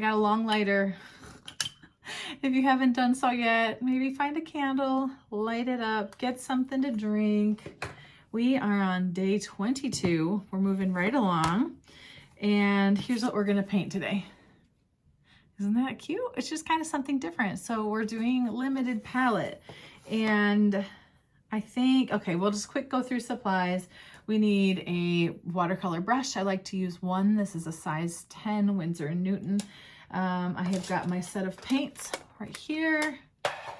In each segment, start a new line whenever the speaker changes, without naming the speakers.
I got a long lighter. If you haven't done so yet, maybe find a candle, light it up, get something to drink. We are on day 22. We're moving right along. And here's what we're gonna paint today. Isn't that cute? It's just kind of something different. So we're doing limited palette. And I think, okay, we'll just quick go through supplies. We need a watercolor brush. I like to use one. This is a size 10 Winsor & Newton. I have got my set of paints right here,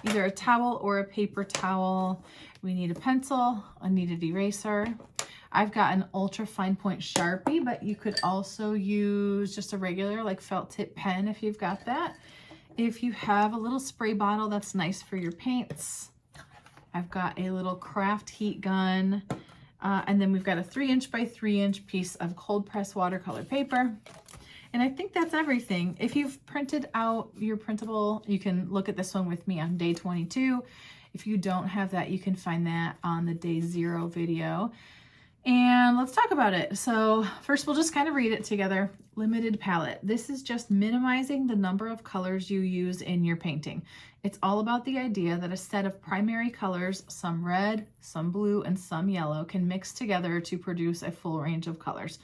either a towel or a paper towel. We need a pencil, a kneaded eraser. I've got an ultra fine point Sharpie, but you could also use just a regular like felt tip pen if you've got that. If you have a little spray bottle, that's nice for your paints. I've got a little craft heat gun. And then we've got a 3" by 3" piece of cold press watercolor paper. And I think that's everything. If you've printed out your printable, you can look at this one with me on day 22. If you don't have that, you can find that on the day 0 video. And let's talk about it. So first we'll just kind of read it together. Limited palette. This is just minimizing the number of colors you use in your painting. It's all about the idea that a set of primary colors, some red, some blue, and some yellow, can mix together to produce a full range of colors.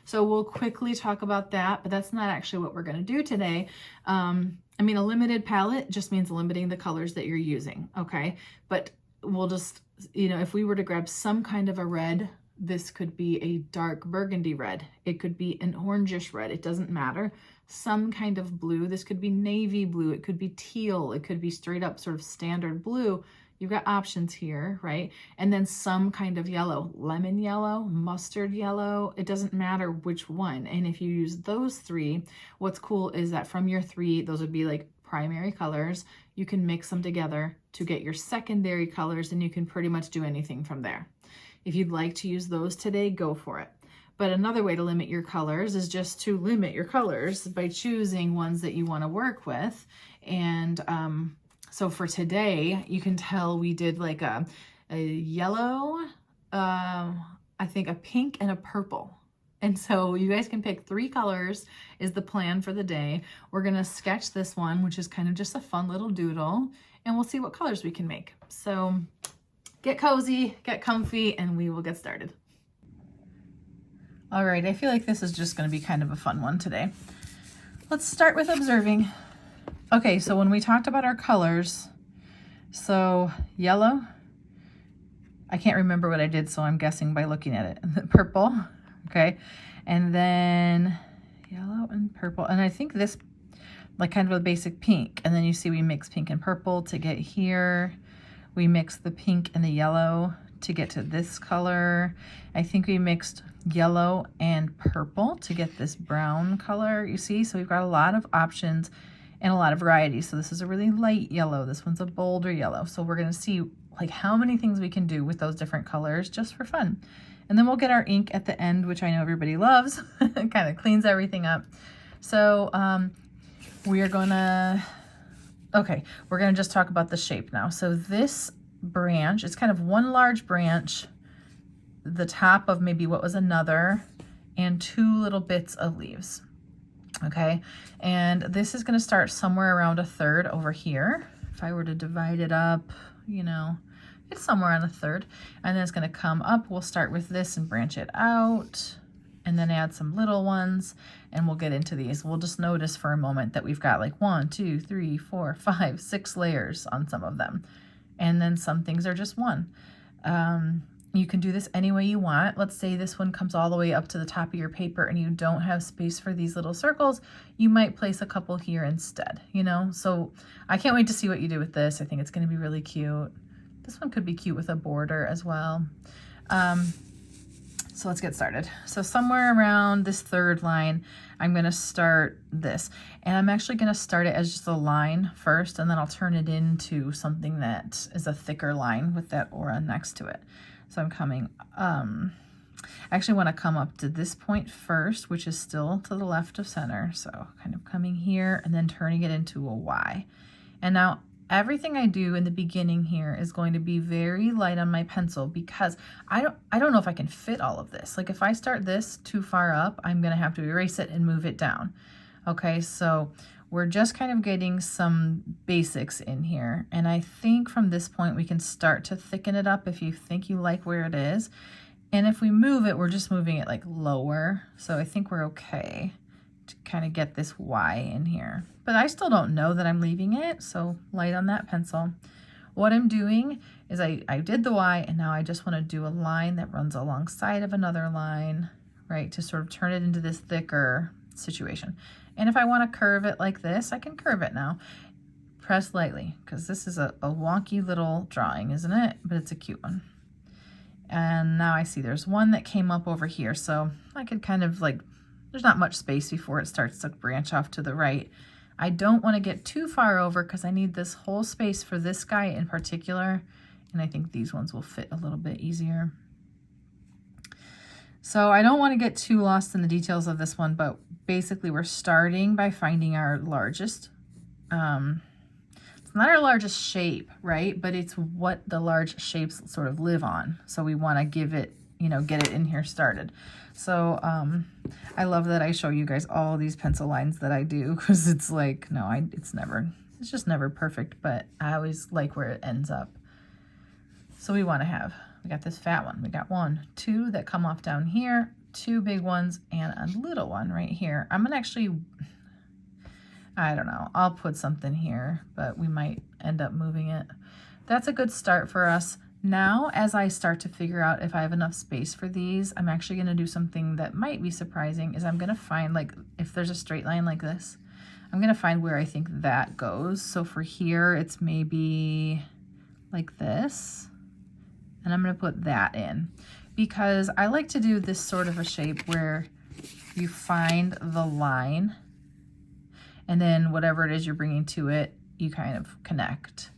So we'll quickly talk about that, but that's not actually what we're going to do today. I mean, a limited palette just means limiting the colors that you're using, okay? But we'll just, you know, if we were to grab some kind of a red, this could be a dark burgundy red. It could be an orangish red. It doesn't matter. Some kind of blue. This could be navy blue. It could be teal. It could be straight up sort of standard blue. You've got options here, right? And then some kind of yellow, lemon yellow, mustard yellow. It doesn't matter which one. And if you use those 3, what's cool is that from your 3, those would be like primary colors. You can mix them together to get your secondary colors, and you can pretty much do anything from there. If you'd like to use those today, go for it. But another way to limit your colors is just to limit your colors by choosing ones that you want to work with. And so for today, you can tell we did like a yellow, I think a pink and a purple. And so you guys can pick 3 colors is the plan for the day. We're going to sketch this one, which is kind of just a fun little doodle, and we'll see what colors we can make. So get cozy, get comfy, and we will get started. All right, I feel like this is just going to be kind of a fun one today. Let's start with observing. Okay, so when we talked about our colors, so yellow, I can't remember what I did, so I'm guessing by looking at it. Purple, okay, and then yellow and purple, and I think this, like kind of a basic pink, and then you see we mix pink and purple to get here. We mixed the pink and the yellow to get to this color. I think we mixed yellow and purple to get this brown color, you see? So we've got a lot of options and a lot of variety. So this is a really light yellow. This one's a bolder yellow. So we're gonna see like how many things we can do with those different colors just for fun. And then we'll get our ink at the end, which I know everybody loves. It kind of cleans everything up. So we are gonna, okay, we're gonna just talk about the shape now. So this branch, it's kind of one large branch, the top of maybe what was another, and 2 little bits of leaves. Okay, and this is gonna start somewhere around 1/3 over here. If I were to divide it up, you know, it's somewhere on 1/3, and then it's gonna come up. We'll start with this and branch it out, and then add some little ones, and we'll get into these. We'll just notice for a moment that we've got like 1, 2, 3, 4, 5, 6 layers on some of them. And then some things are just 1. You can do this any way you want. Let's say this one comes all the way up to the top of your paper and you don't have space for these little circles. You might place a couple here instead, you know? So I can't wait to see what you do with this. I think it's gonna be really cute. This one could be cute with a border as well. So let's get started. So somewhere around this 3rd line, I'm gonna start this. And I'm actually gonna start it as just a line first, and then I'll turn it into something that is a thicker line with that aura next to it. So I'm coming, I actually wanna come up to this point first, which is still to the left of center. So kind of coming here and then turning it into a Y. And now everything I do in the beginning here is going to be very light on my pencil because I don't know if I can fit all of this. Like if I start this too far up, I'm gonna have to erase it and move it down. Okay, so we're just kind of getting some basics in here. And I think from this point we can start to thicken it up if you think you like where it is. And if we move it, we're just moving it like lower. So I think we're okay to kind of get this Y in here. But I still don't know that I'm leaving it, so light on that pencil. What I'm doing is I did the Y, and now I just want to do a line that runs alongside of another line, right, to sort of turn it into this thicker situation. And if I want to curve it like this, I can curve it now. Press lightly, because this is a wonky little drawing, isn't it? But it's a cute one. And now I see there's one that came up over here, so I could kind of like, there's not much space before it starts to branch off to the right. I don't want to get too far over because I need this whole space for this guy in particular, and I think these ones will fit a little bit easier. So I don't want to get too lost in the details of this one, but basically we're starting by finding our largest, it's not our largest shape, right? But it's what the large shapes sort of live on. So we want to give it, you know, get it in here started. So I love that I show you guys all these pencil lines that I do, because it's like, no, it's just never perfect, but I always like where it ends up. So we want to have, we got this fat one. We got 1, 2 that come off down here, 2 big ones, and a little one right here. I'm going to actually, I don't know, I'll put something here, but we might end up moving it. That's a good start for us. Now, as I start to figure out if I have enough space for these, I'm actually going to do something that might be surprising, is I'm going to find, like, if there's a straight line like this, I'm going to find where I think that goes. So for here, it's maybe like this, and I'm going to put that in, because I like to do this sort of a shape where you find the line, and then whatever it is you're bringing to it, you kind of connect.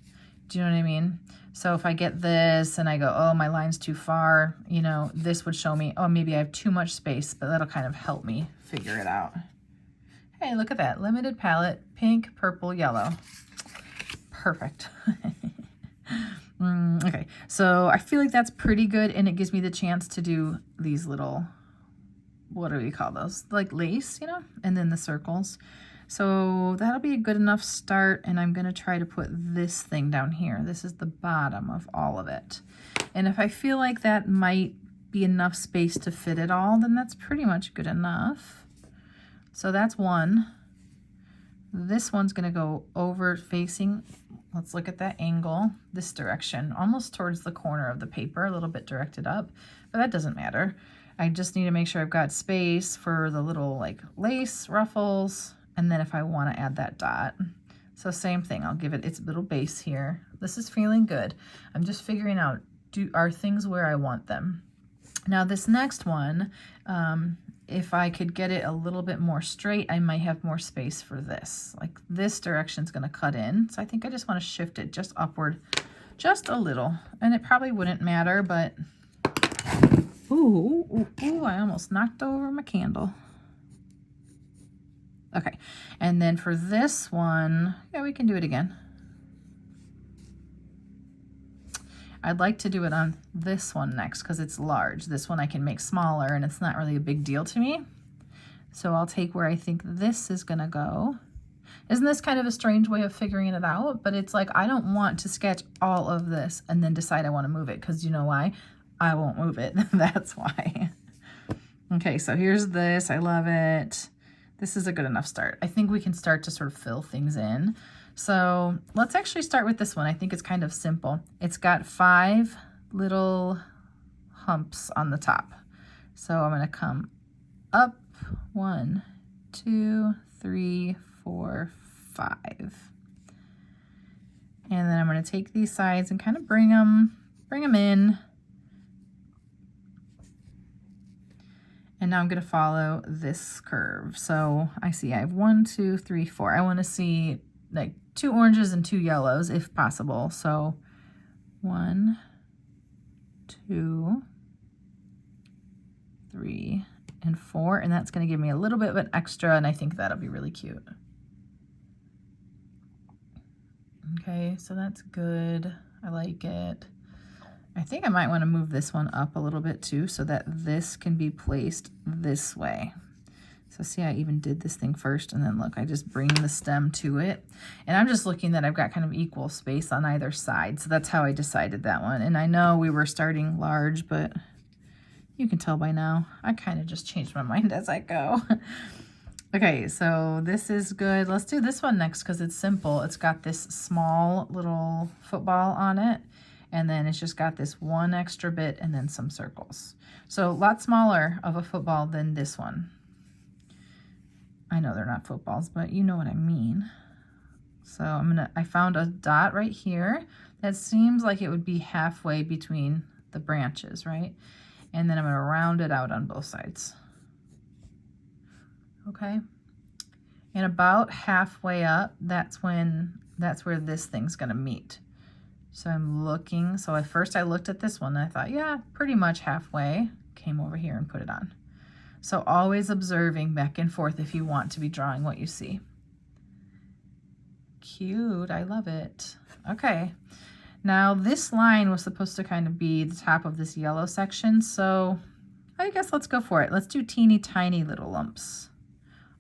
Do you know what I mean? So if I get this and I go, oh, my line's too far, you know, this would show me, oh, maybe I have too much space, but that'll kind of help me figure it out. Hey, look at that. Limited palette, pink, purple, yellow. Perfect. Okay, so I feel like that's pretty good, and it gives me the chance to do these little, what do we call those? Like lace, you know, and then the circles. So that'll be a good enough start, and I'm going to try to put this thing down here. This is the bottom of all of it. And if I feel like that might be enough space to fit it all, then that's pretty much good enough. So that's one. This one's going to go over facing, let's look at that angle, this direction, almost towards the corner of the paper, a little bit directed up, but that doesn't matter. I just need to make sure I've got space for the little like lace ruffles, and then if I want to add that dot. So same thing, I'll give it its little base here. This is feeling good. I'm just figuring out, are things where I want them. Now this next one, if I could get it a little bit more straight, I might have more space for this. Like this direction's going to cut in, so I think I just want to shift it just upward, just a little. And it probably wouldn't matter, but ooh, I almost knocked over my candle. Okay, and then for this one, yeah, we can do it again. I'd like to do it on this one next because it's large. This one I can make smaller and it's not really a big deal to me. So I'll take where I think this is gonna go. Isn't this kind of a strange way of figuring it out? But it's like, I don't want to sketch all of this and then decide I want to move it, because you know why? I won't move it. That's why. Okay, so here's this. I love it. This is a good enough start. I think we can start to sort of fill things in. So let's actually start with this one. I think it's kind of simple. It's got 5 little humps on the top. So I'm going to come up 1, 2, 3, 4, 5. And then I'm going to take these sides and kind of bring them in. And now I'm going to follow this curve. So I see I have 1, 2, 3, 4. I want to see like 2 oranges and 2 yellows if possible. So 1, 2, 3, and 4. And that's going to give me a little bit of an extra, and I think that'll be really cute. Okay, so that's good. I like it. I think I might want to move this one up a little bit too, so that this can be placed this way. So see, I even did this thing first, and then look, I just bring the stem to it. And I'm just looking that I've got kind of equal space on either side. So that's how I decided that one. And I know we were starting large, but you can tell by now, I kind of just changed my mind as I go. Okay, so this is good. Let's do this one next because it's simple. It's got this small little football on it, and then it's just got this one extra bit and then some circles. So a lot smaller of a football than this one. I know they're not footballs, but you know what I mean. So I found a dot right here that seems like it would be halfway between the branches, right? And then I'm gonna round it out on both sides. Okay. And about halfway up, that's where this thing's gonna meet. So I'm looking, so at first I looked at this one and I thought, yeah, pretty much halfway. Came over here and put it on. So always observing back and forth if you want to be drawing what you see. Cute, I love it. Okay, now this line was supposed to kind of be the top of this yellow section, so I guess let's go for it. Let's do teeny tiny little lumps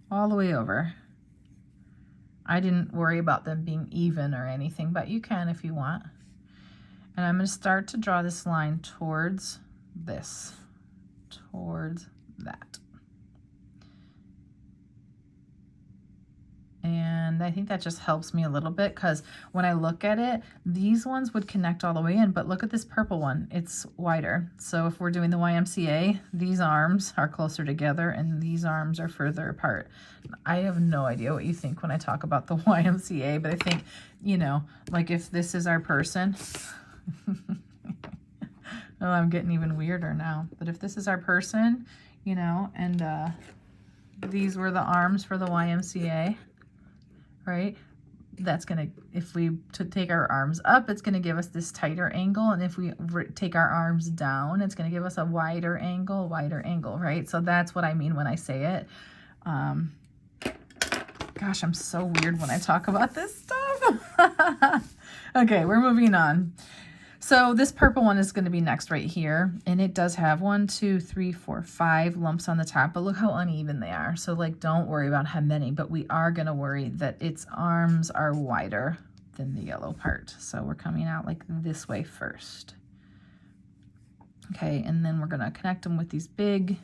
all the way over. I didn't worry about them being even or anything, but you can if you want. And I'm going to start to draw this line towards this, towards that. And I think that just helps me a little bit because when I look at it, these ones would connect all the way in, but look at this purple one, it's wider. So if we're doing the YMCA, these arms are closer together and these arms are further apart. I have no idea what you think when I talk about the YMCA, but I think, you know, like if this is our person, oh, I'm getting even weirder now, but if this is our person, you know, and these were the arms for the YMCA, right? That's gonna, if we take our arms up, it's gonna give us this tighter angle, and if we take our arms down, it's gonna give us a wider angle, right? So that's what I mean when I say it. Gosh, I'm so weird when I talk about this stuff. Okay, we're moving on. So this purple one is going to be next right here, and it does have 1, 2, 3, 4, 5 lumps on the top, but look how uneven they are. So like, don't worry about how many, but we are going to worry that its arms are wider than the yellow part. So we're coming out like this way first. Okay, and then we're going to connect them with these big,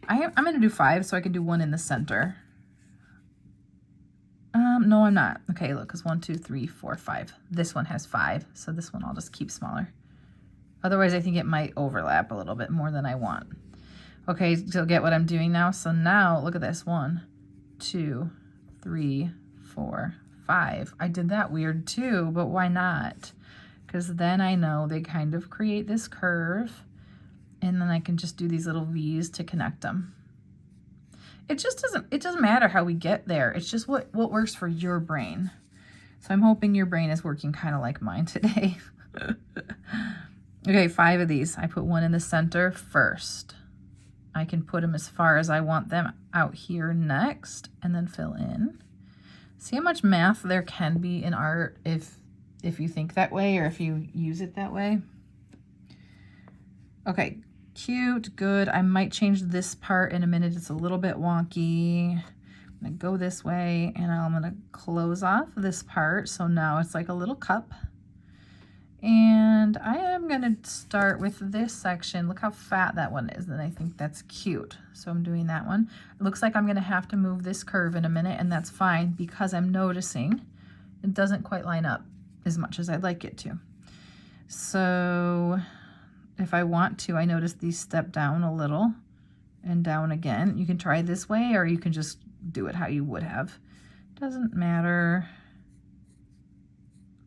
I'm going to do 5 so I can do 1 in the center. No, I'm not. Okay, look, because 1, 2, 3, 4, 5. This one has 5, so this one I'll just keep smaller. Otherwise, I think it might overlap a little bit more than I want. Okay, so get what I'm doing now? So now, look at this. 1, 2, 3, 4, 5. I did that weird too, but why not? Because then I know they kind of create this curve, and then I can just do these little V's to connect them. It doesn't matter how we get there. It's just what works for your brain. So I'm hoping your brain is working kind of like mine today. Okay, 5 of these. I put 1 in the center first. I can put them as far as I want them out here next, and then fill in. See how much math there can be in art if you think that way or if you use it that way. Okay. Cute, good. I might change this part in a minute. It's a little bit wonky. I'm gonna go this way and I'm gonna close off this part. So now it's like a little cup. And I am gonna start with this section. Look how fat that one is, and I think that's cute. So I'm doing that one. It looks like I'm gonna have to move this curve in a minute, and that's fine because I'm noticing it doesn't quite line up as much as I'd like it to. So if I want to, I notice these step down a little and down again. You can try this way, or you can just do it how you would have. Doesn't matter.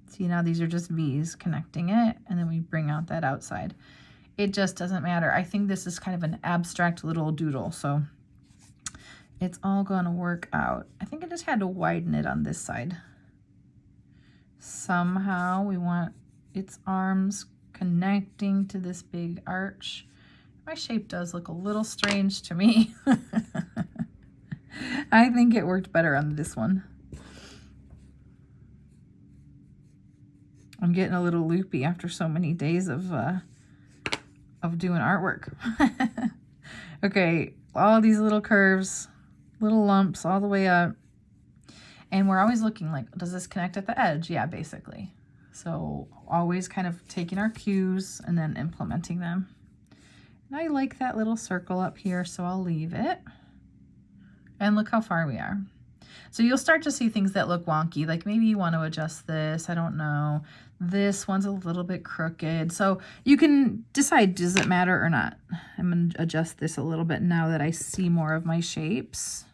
See, now these are just V's connecting it, and then we bring out that outside. It just doesn't matter. I think this is kind of an abstract little doodle, so it's all gonna work out. I think I just had to widen it on this side. Somehow we want its arms connecting to this big arch. My shape does look a little strange to me. I think it worked better on this one. I'm getting a little loopy after so many days of doing artwork. Okay, all these little curves little lumps all the way up. And we're always looking like, does this connect at the edge? Yeah, basically. So always kind of taking our cues and then implementing them. And I like that little circle up here, so I'll leave it. And look how far we are. So you'll start to see things that look wonky, like maybe you want to adjust this, I don't know. This one's a little bit crooked. So you can decide, does it matter or not? I'm going to adjust this a little bit now that I see more of my shapes.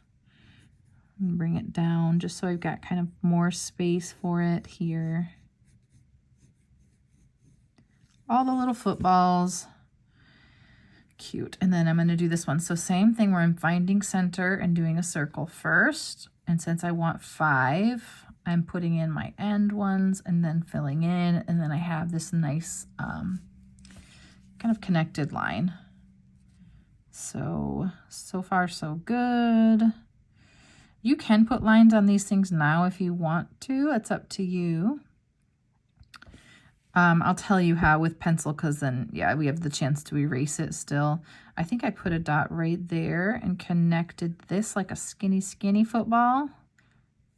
And bring it down just so I've got kind of more space for it here. All the little footballs. Cute. And then I'm going to do this one. So same thing where I'm finding center and doing a circle first. And since I want 5, I'm putting in my end ones and then filling in. And then I have this nice kind of connected line. So far so good. You can put lines on these things now if you want to. It's up to you. I'll tell you how with pencil, because then, yeah, we have the chance to erase it still. I think I put a dot right there and connected this like a skinny football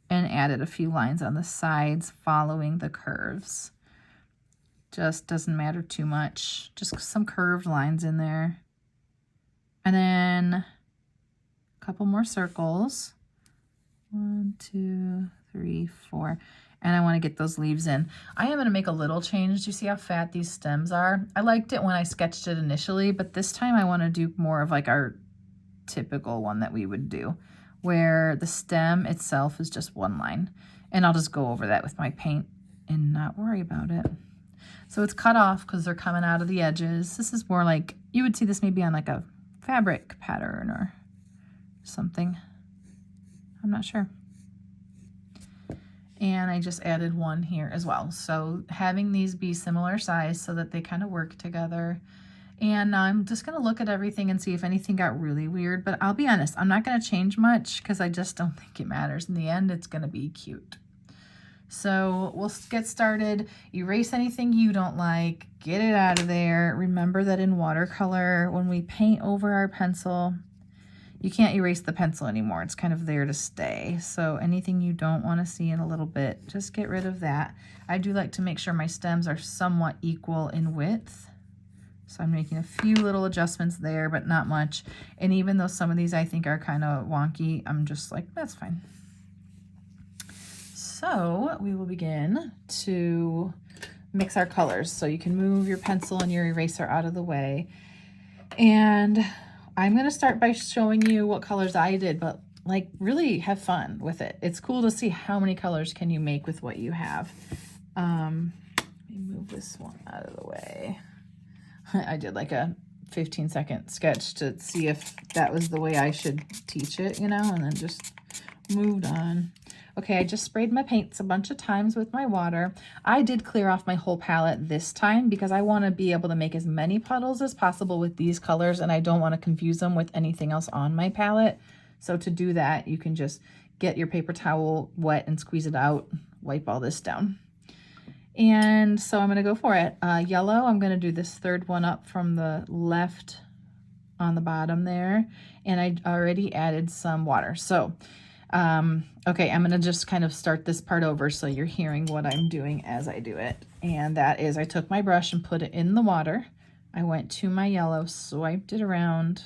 and added a few lines on the sides following the curves. Just doesn't matter too much. Just some curved lines in there. And then a couple more circles. 1, 2, 3, 4. And I want to get those leaves in. I am going to make a little change. Do you see how fat these stems are? I liked it when I sketched it initially, but this time I want to do more of like our typical one that we would do, where the stem itself is just one line. And I'll just go over that with my paint and not worry about it. So it's cut off because they're coming out of the edges. This is more like, you would see this maybe on like a fabric pattern or something. I'm not sure. And I just added one here as well. So having these be similar size so that they kind of work together. And now I'm just going to look at everything and see if anything got really weird. But I'll be honest, I'm not going to change much because I just don't think it matters. In the end, it's going to be cute. So we'll get started. Erase anything you don't like. Get it out of there. Remember that in watercolor, when we paint over our pencil, you can't erase the pencil anymore. It's kind of there to stay. So anything you don't want to see in a little bit, just get rid of that. I do like to make sure my stems are somewhat equal in width. So I'm making a few little adjustments there, but not much. And even though some of these I think are kind of wonky, I'm just like, that's fine. So we will begin to mix our colors. So you can move your pencil and your eraser out of the way. And I'm going to start by showing you what colors I did, but like really have fun with it. It's cool to see how many colors can you make with what you have. Let me move this one out of the way. I did like a 15-second sketch to see if that was the way I should teach it, you know, and then just moved on. Okay, I just sprayed my paints a bunch of times with my water. I did clear off my whole palette this time because I want to be able to make as many puddles as possible with these colors, and I don't want to confuse them with anything else on my palette. So to do that, you can just get your paper towel wet and squeeze it out, wipe all this down. And so I'm going to go for it. Yellow, I'm going to do this third one up from the left on the bottom there, and I already added some water. So okay, I'm going to just kind of start this part over so you're hearing what I'm doing as I do it. And that is, I took my brush and put it in the water. I went to my yellow, swiped it around,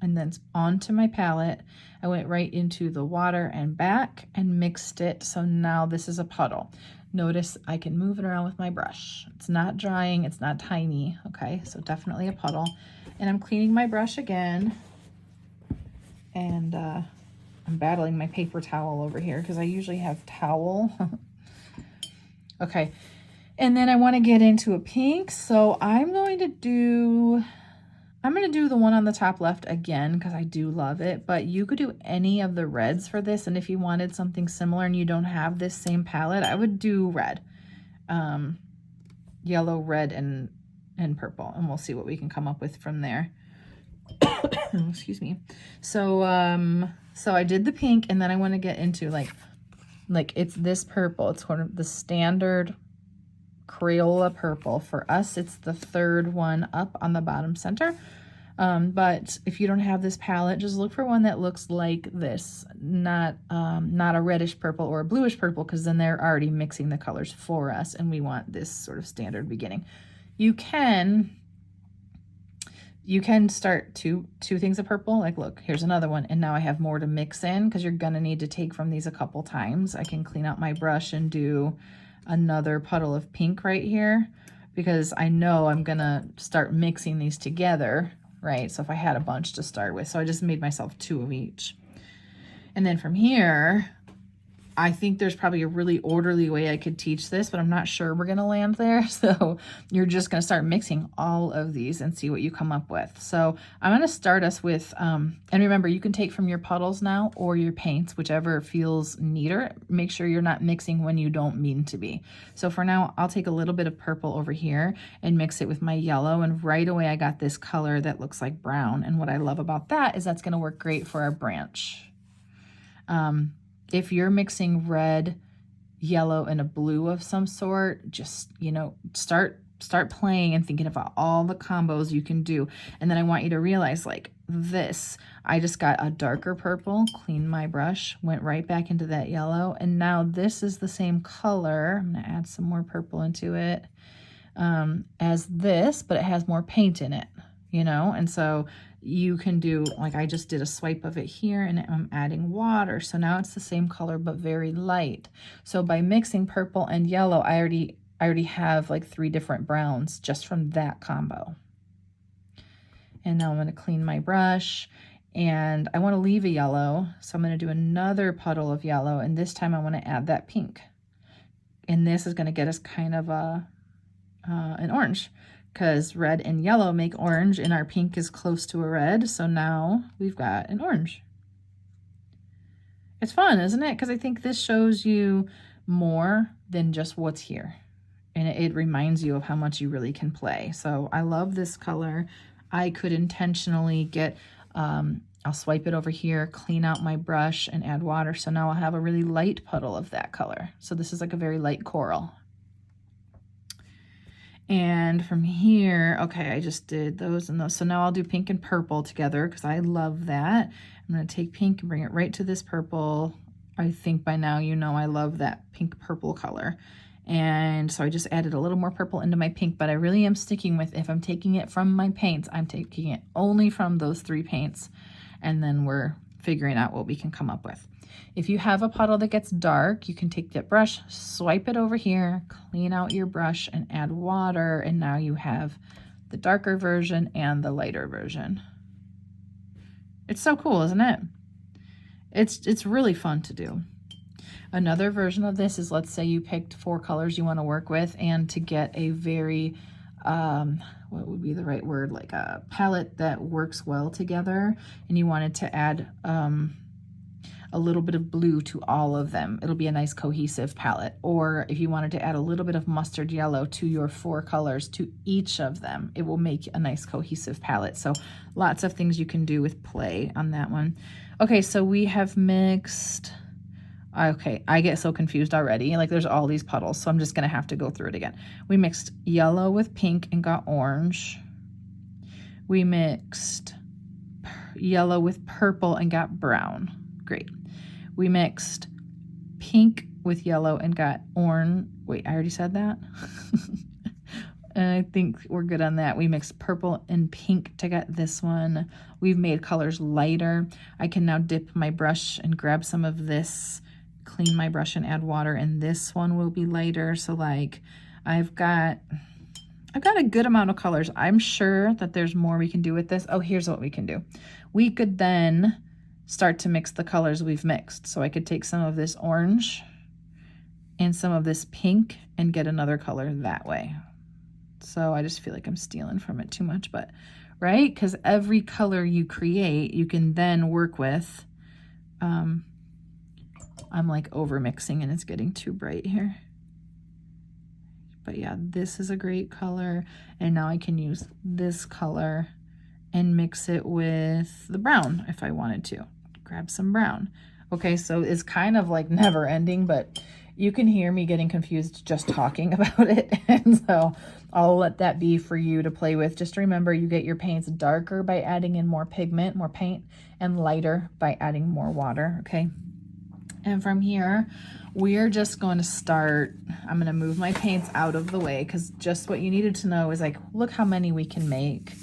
and then onto my palette. I went right into the water and back and mixed it. So now this is a puddle. Notice I can move it around with my brush. It's not drying, it's not tiny, okay? So definitely a puddle. And I'm cleaning my brush again. And I'm battling my paper towel over here because I usually have towel. Okay, and then I want to get into a pink, so I'm going to do the one on the top left again because I do love it, but you could do any of the reds for this, and if you wanted something similar and you don't have this same palette, I would do red, yellow, red, and purple, and we'll see what we can come up with from there. Excuse me. So I did the pink, and then I want to get into like it's this purple. It's sort of the standard Crayola purple. For us, it's the third one up on the bottom center. But if you don't have this palette, just look for one that looks like this, not a reddish purple or a bluish purple, because then they're already mixing the colors for us, and we want this sort of standard beginning. You can start two things of purple. Like, look, here's another one, and now I have more to mix in, because you're gonna need to take from these a couple times. I can clean out my brush and do another puddle of pink right here, because I know I'm gonna start mixing these together, right? So if I had a bunch to start with, so I just made myself 2 of each. And then from here, I think there's probably a really orderly way I could teach this, but I'm not sure we're gonna land there. So you're just gonna start mixing all of these and see what you come up with. So I'm gonna start us with, and remember, you can take from your puddles now or your paints, whichever feels neater. Make sure you're not mixing when you don't mean to be. So for now, I'll take a little bit of purple over here and mix it with my yellow, and right away I got this color that looks like brown. And what I love about that is that's gonna work great for our branch. If you're mixing red, yellow, and a blue of some sort, just, you know, start playing and thinking about all the combos you can do. And then I want you to realize, like this, I just got a darker purple, cleaned my brush, went right back into that yellow, and now this is the same color. I'm gonna add some more purple into it as this, but it has more paint in it, you know? And so you can do, like I just did a swipe of it here, and I'm adding water. So now it's the same color, but very light. So by mixing purple and yellow, I already have like 3 different browns just from that combo. And now I'm gonna clean my brush, and I wanna leave a yellow. So I'm gonna do another puddle of yellow, and this time I wanna add that pink. And this is gonna get us kind of an orange, because red and yellow make orange, and our pink is close to a red. So now we've got an orange. It's fun, isn't it? Because I think this shows you more than just what's here. And it reminds you of how much you really can play. So I love this color. I could intentionally get, I'll swipe it over here, clean out my brush, and add water. So now I'll have a really light puddle of that color. So this is like a very light coral. And from here, okay, I just did those and those. So now I'll do pink and purple together, because I love that. I'm going to take pink and bring it right to this purple. I think by now you know I love that pink purple color. And so I just added a little more purple into my pink, but I really am sticking with, if I'm taking it from my paints, I'm taking it only from those 3 paints. And then we're figuring out what we can come up with. If you have a puddle that gets dark, you can take that brush, swipe it over here, clean out your brush, and add water. And now you have the darker version and the lighter version. It's so cool, isn't it? It's really fun to do. Another version of this is, let's say you picked 4 colors you want to work with, and to get a very, what would be the right word, like a palette that works well together, and you wanted to add a little bit of blue to all of them. It'll be a nice cohesive palette. Or if you wanted to add a little bit of mustard yellow to your 4 colors to each of them, it will make a nice cohesive palette. So lots of things you can do with play on that one. Okay, so we have mixed, okay, I get so confused already. Like, there's all these puddles, so I'm just gonna have to go through it again. We mixed yellow with pink and got orange. We mixed yellow with purple and got brown. Great. We mixed pink with yellow and got orange. Wait, I already said that? I think we're good on that. We mixed purple and pink to get this one. We've made colors lighter. I can now dip my brush and grab some of this, clean my brush and add water, and this one will be lighter. So like I've got a good amount of colors. I'm sure that there's more we can do with this. Oh, here's what we can do. We could then start to mix the colors we've mixed. So I could take some of this orange and some of this pink and get another color that way. So I just feel like I'm stealing from it too much, but right? Because every color you create, you can then work with. I'm like over mixing and it's getting too bright here. But yeah, this is a great color. And now I can use this color and mix it with the brown if I wanted to. Grab some brown. Okay, so it's kind of like never ending, but You can hear me getting confused just talking about it. And so I'll let that be for you to play with. Just remember, you get your paints darker by adding in more pigment, more paint, and lighter by adding more water, okay? And from here, we're just going to start, I'm going to move my paints out of the way because just what you needed to know is like, look how many we can make.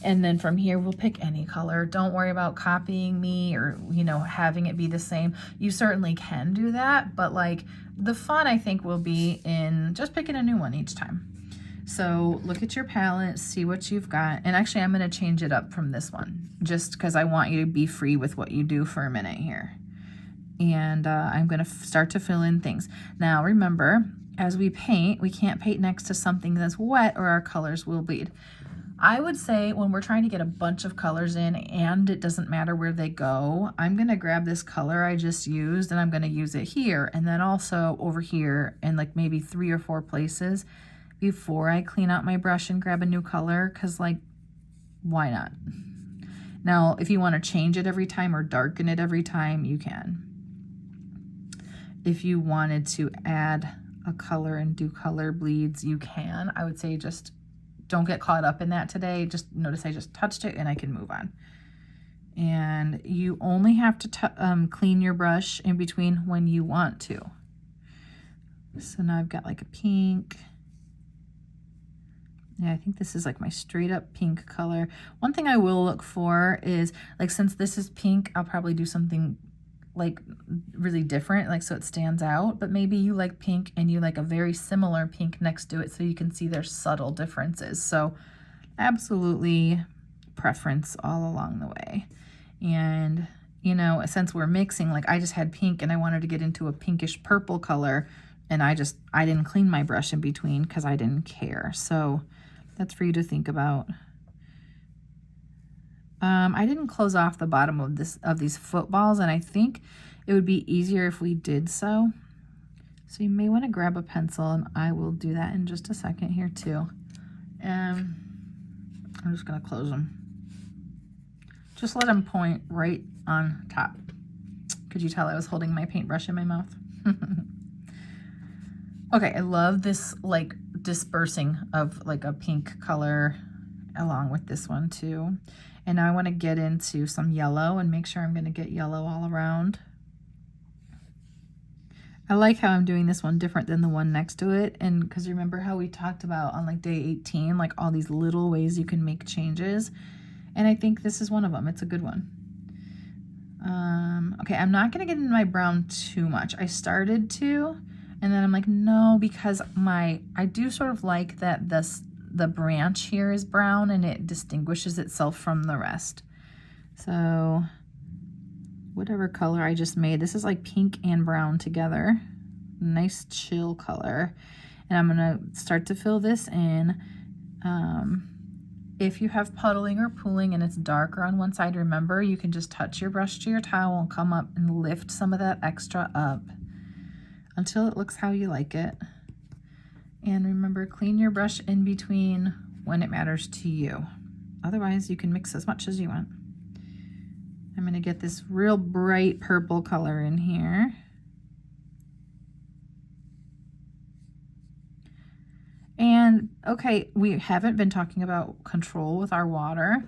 And then from here, we'll pick any color. Don't worry about copying me or, you know, having it be the same. You certainly can do that, but like the fun I think will be in just picking a new one each time. So look at your palette, see what you've got. And actually I'm going to change it up from this one just because I want you to be free with what you do for a minute here. And I'm going to start to fill in things. Now remember, as we paint, we can't paint next to something that's wet or our colors will bleed. I would say when we're trying to get a bunch of colors in and it doesn't matter where they go, I'm going to grab this color I just used and I'm going to use it here and then also over here in like maybe 3 or 4 places before I clean out my brush and grab a new color, because like, why not? Now, if you want to change it every time or darken it every time, you can. If you wanted to add a color and do color bleeds, you can. I would say just don't get caught up in that today. Just notice I just touched it and I can move on. And you only have to clean your brush in between when you want to. So now I've got like a pink. Yeah, I think this is like my straight up pink color. One thing I will look for is like, since this is pink, I'll probably do something like really different, like so it stands out, but maybe you like pink and you like a very similar pink next to it so you can see there's subtle differences. So absolutely preference all along the way. And you know, since we're mixing, like I just had pink and I wanted to get into a pinkish purple color and I didn't clean my brush in between because I didn't care. So that's for you to think about. I didn't close off the bottom of these footballs, and I think it would be easier if we did so. So you may want to grab a pencil, and I will do that in just a second here too. I'm just going to close them. Just let them point right on top. Could you tell I was holding my paintbrush in my mouth? Okay, I love this like dispersing of like a pink color along with this one too. And now I want to get into some yellow and make sure I'm going to get yellow all around. I like how I'm doing this one different than the one next to it. And because remember how we talked about on like day 18, like all these little ways you can make changes. And I think this is one of them. It's a good one. Okay, I'm not going to get into my brown too much. I started to, and then I'm like, no, because I do sort of like that the branch here is brown and it distinguishes itself from the rest. So whatever color I just made, this is like pink and brown together. Nice chill color. And I'm gonna start to fill this in. If you have puddling or pooling and it's darker on one side, remember you can just touch your brush to your towel and come up and lift some of that extra up until it looks how you like it. And remember, clean your brush in between when it matters to you. Otherwise, you can mix as much as you want. I'm going to get this real bright purple color in here. And okay, we haven't been talking about control with our water.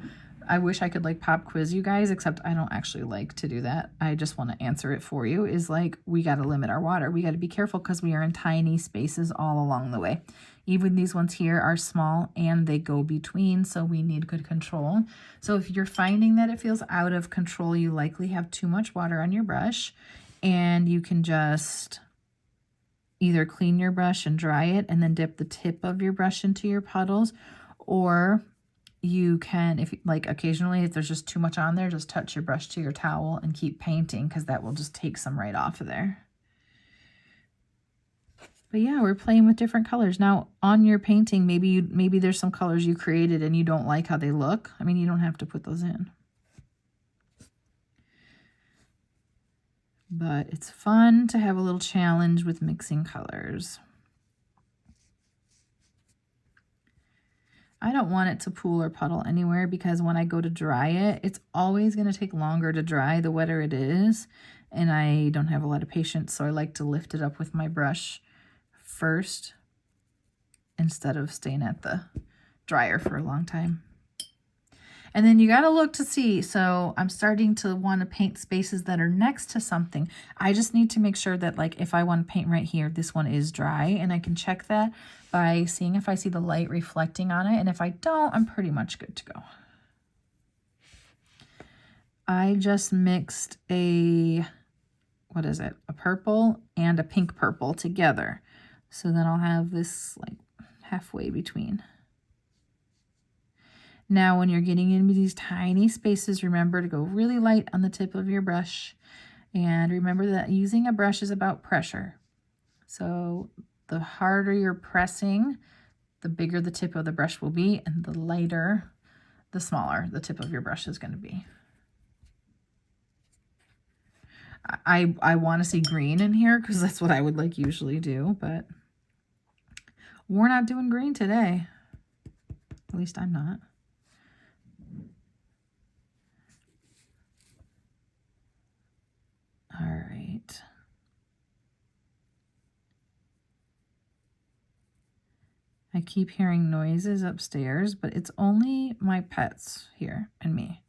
I wish I could like pop quiz you guys, except I don't actually like to do that. I just want to answer it for you. Is like, we got to limit our water. We got to be careful because we are in tiny spaces all along the way. Even these ones here are small and they go between, so we need good control. So if you're finding that it feels out of control, you likely have too much water on your brush, and you can just either clean your brush and dry it and then dip the tip of your brush into your puddles, or you can, if like occasionally if there's just too much on there, just touch your brush to your towel and keep painting, because that will just take some right off of there. But yeah, we're playing with different colors. Now on your painting, maybe there's some colors you created and you don't like how they look. I mean, you don't have to put those in. But it's fun to have a little challenge with mixing colors. I don't want it to pool or puddle anywhere because when I go to dry it, it's always going to take longer to dry the wetter it is. And I don't have a lot of patience, so I like to lift it up with my brush first instead of staying at the dryer for a long time. And then you got to look to see. So I'm starting to want to paint spaces that are next to something. I just need to make sure that, like, if I want to paint right here, this one is dry, and I can check that by seeing if I see the light reflecting on it. And if I don't, I'm pretty much good to go. I just mixed a, what is it? A purple and a pink purple together. So then I'll have this like halfway between. Now, when you're getting into these tiny spaces, remember to go really light on the tip of your brush. And remember that using a brush is about pressure. So the harder you're pressing, the bigger the tip of the brush will be, and the lighter, the smaller the tip of your brush is going to be. I want to see green in here because that's what I would like usually do, but we're not doing green today. At least I'm not. All right. I keep hearing noises upstairs, but it's only my pets here and me.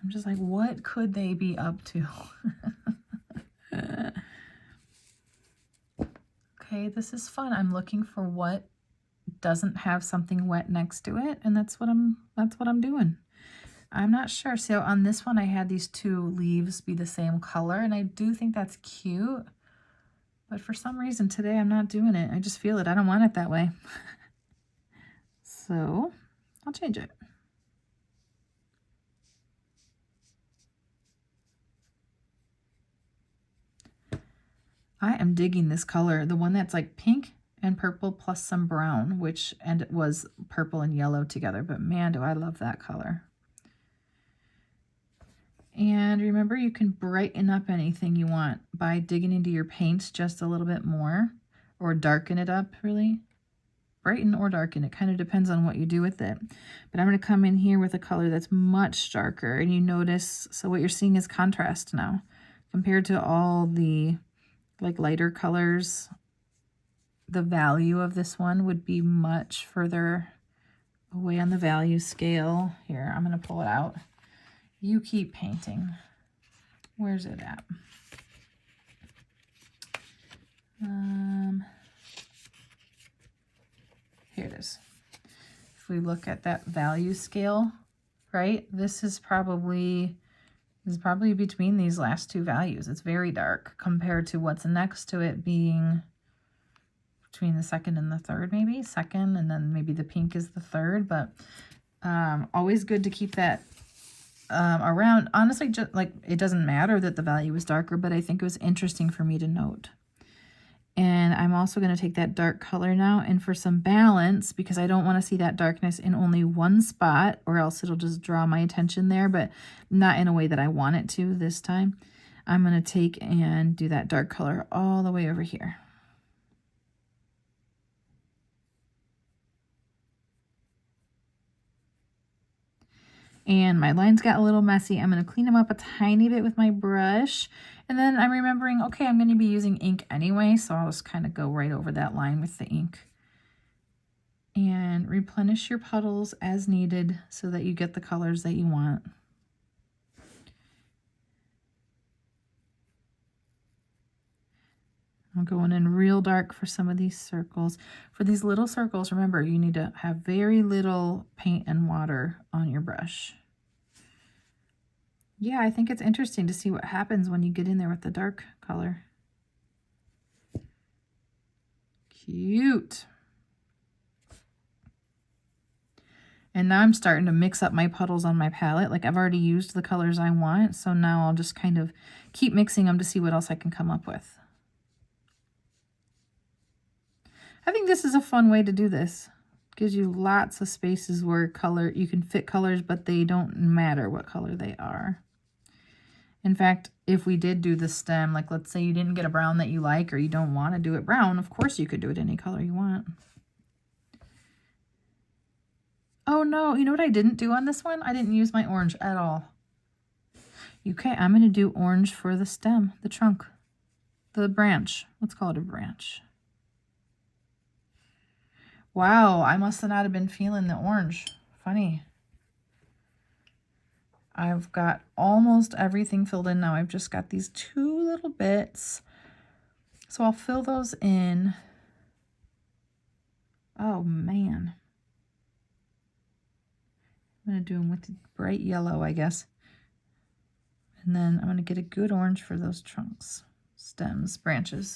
I'm just like, what could they be up to? Okay, this is fun. I'm looking for what doesn't have something wet next to it, and that's what I'm doing. I'm not sure. So on this one, I had these two leaves be the same color, and I do think that's cute. But for some reason today, I'm not doing it. I just feel it. I don't want it that way. So I'll change it. I am digging this color, the one that's like pink and purple plus some brown, and it was purple and yellow together. But man, do I love that color. And remember, you can brighten up anything you want by digging into your paints just a little bit more, or darken it up, really. Brighten or darken, it kind of depends on what you do with it. But I'm going to come in here with a color that's much darker, and you notice, so what you're seeing is contrast now. Compared to all the like lighter colors, the value of this one would be much further away on the value scale. Here, I'm going to pull it out. You keep painting. Where's it at? Here it is. If we look at that value scale, right? This is probably between these last two values. It's very dark compared to what's next to it being between the second and the third, maybe. Second, and then maybe the pink is the third. But always good to keep that around. Honestly, just like, it doesn't matter that the value is darker, but I think it was interesting for me to note. And I'm also going to take that dark color now, and for some balance, because I don't want to see that darkness in only one spot, or else it'll just draw my attention there, but not in a way that I want it to this time. I'm going to take and do that dark color all the way over here. And my lines got a little messy. I'm going to clean them up a tiny bit with my brush. And then I'm remembering, okay, I'm going to be using ink anyway, so I'll just kind of go right over that line with the ink. And replenish your puddles as needed so that you get the colors that you want. I'm going in real dark for some of these circles. For these little circles, remember, you need to have very little paint and water on your brush. Yeah, I think it's interesting to see what happens when you get in there with the dark color. Cute. And now I'm starting to mix up my puddles on my palette. Like, I've already used the colors I want, so now I'll just kind of keep mixing them to see what else I can come up with. I think this is a fun way to do this. Gives you lots of spaces where you can fit colors, but they don't matter what color they are. In fact, if we did do the stem, like let's say you didn't get a brown that you like, or you don't want to do it brown, of course you could do it any color you want. no, you know what I didn't do on this one? I didn't use my orange at all. Okay, I'm going to do orange for the stem, the trunk, the branch. Let's call it a branch. Wow, I must have not have been feeling the orange. Funny. I've got almost everything filled in now. I've just got these 2 little bits. So I'll fill those in. Oh, man. I'm going to do them with bright yellow, I guess. And then I'm going to get a good orange for those trunks, stems, branches.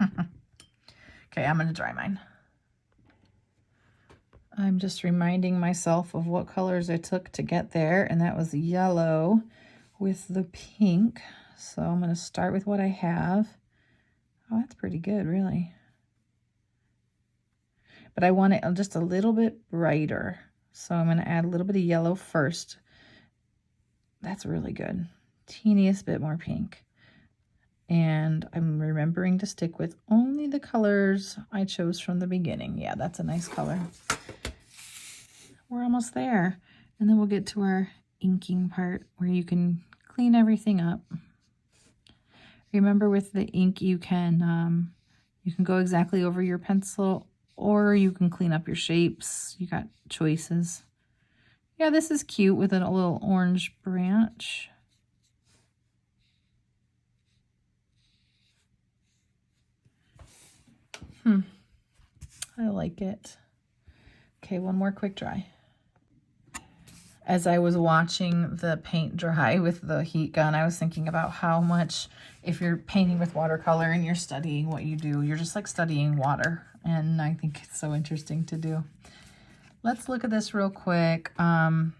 Okay, I'm going to dry mine. I'm just reminding myself of what colors I took to get there, and that was yellow with the pink. So I'm going to start with what I have. Oh, that's pretty good, really. But I want it just a little bit brighter. So I'm going to add a little bit of yellow first. That's really good. Teeniest bit more pink. And I'm remembering to stick with only the colors I chose from the beginning. Yeah, that's a nice color. We're almost there. And then we'll get to our inking part where you can clean everything up. Remember, with the ink, you can go exactly over your pencil, or you can clean up your shapes. You got choices. Yeah, this is cute with a little orange branch. I like it. Okay, one more quick dry. As I was watching the paint dry with the heat gun, I was thinking about how much, if you're painting with watercolor and you're studying what you do, you're just like studying water. And I think it's so interesting to do. Let's look at this real quick. I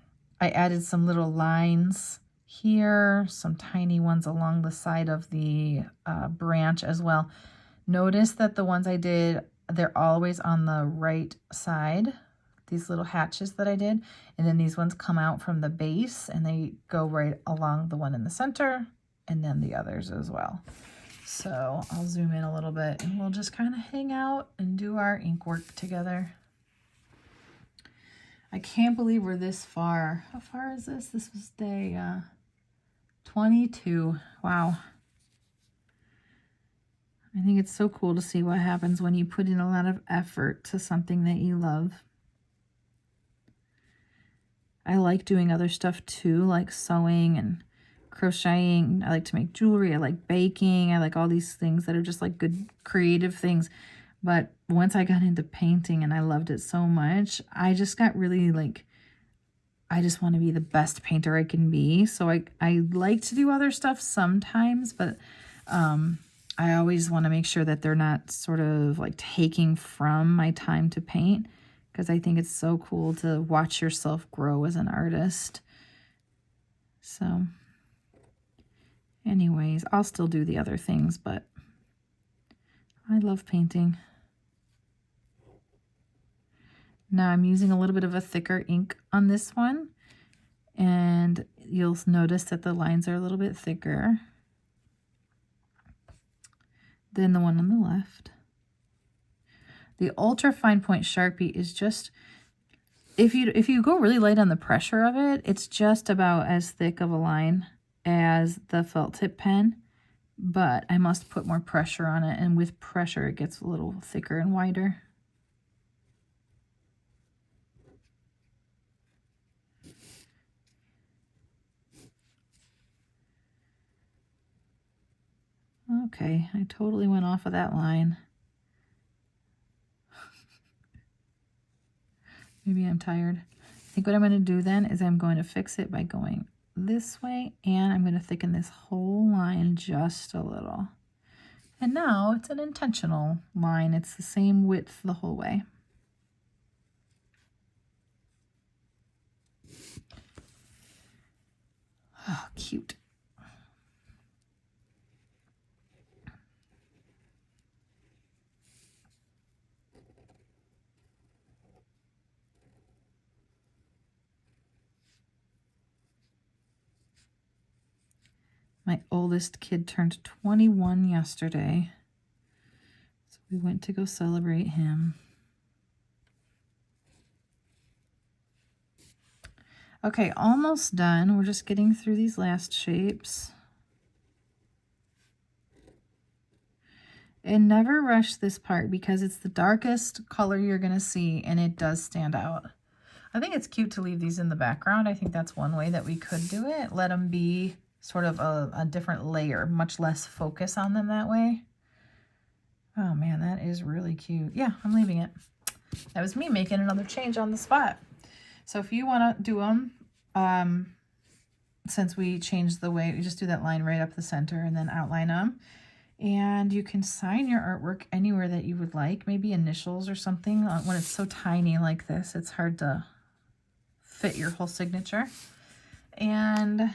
added some little lines here, some tiny ones along the side of the branch as well. Notice that the ones I did, they're always on the right side. These little hatches that I did, and then these ones come out from the base and they go right along the one in the center, and then the others as well. So I'll zoom in a little bit and we'll just kind of hang out and do our ink work together. I can't believe we're this far. How far is this? This was day 22. Wow. I think it's so cool to see what happens when you put in a lot of effort to something that you love. I like doing other stuff too, like sewing and crocheting. I like to make jewelry. I like baking. I like all these things that are just like good creative things. But once I got into painting and I loved it so much, I just got really like, I just want to be the best painter I can be. So I like to do other stuff sometimes, but I always want to make sure that they're not sort of like taking from my time to paint, because I think it's so cool to watch yourself grow as an artist. So anyways, I'll still do the other things, but I love painting. Now I'm using a little bit of a thicker ink on this one, and you'll notice that the lines are a little bit thicker than the one on the left. The ultra fine point Sharpie is just, if you go really light on the pressure of it, it's just about as thick of a line as the felt tip pen, but I must put more pressure on it, and with pressure it gets a little thicker and wider. Okay, I totally went off of that line. Maybe I'm tired. I think what I'm going to do then is I'm going to fix it by going this way, and I'm going to thicken this whole line just a little. And now it's an intentional line. It's the same width the whole way. Oh, cute. My oldest kid turned 21 yesterday, so we went to go celebrate him. Okay, almost done. We're just getting through these last shapes. And never rush this part because it's the darkest color you're going to see, and it does stand out. I think it's cute to leave these in the background. I think that's one way that we could do it. Let them be sort of a different layer, much less focus on them that way. Oh man, that is really cute. Yeah, I'm leaving it. That was me making another change on the spot. So if you want to do them, since we changed the way, you just do that line right up the center and then outline them. And you can sign your artwork anywhere that you would like, maybe initials or something. When it's so tiny like this, it's hard to fit your whole signature. And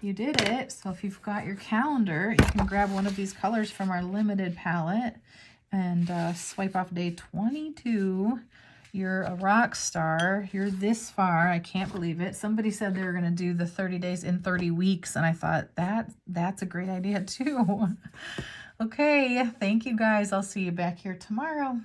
you did it. So if you've got your calendar, you can grab one of these colors from our limited palette and swipe off day 22. You're a rock star. You're this far. I can't believe it. Somebody said they were going to do the 30 days in 30 weeks, and I thought that's a great idea too. Okay, thank you guys. I'll see you back here tomorrow.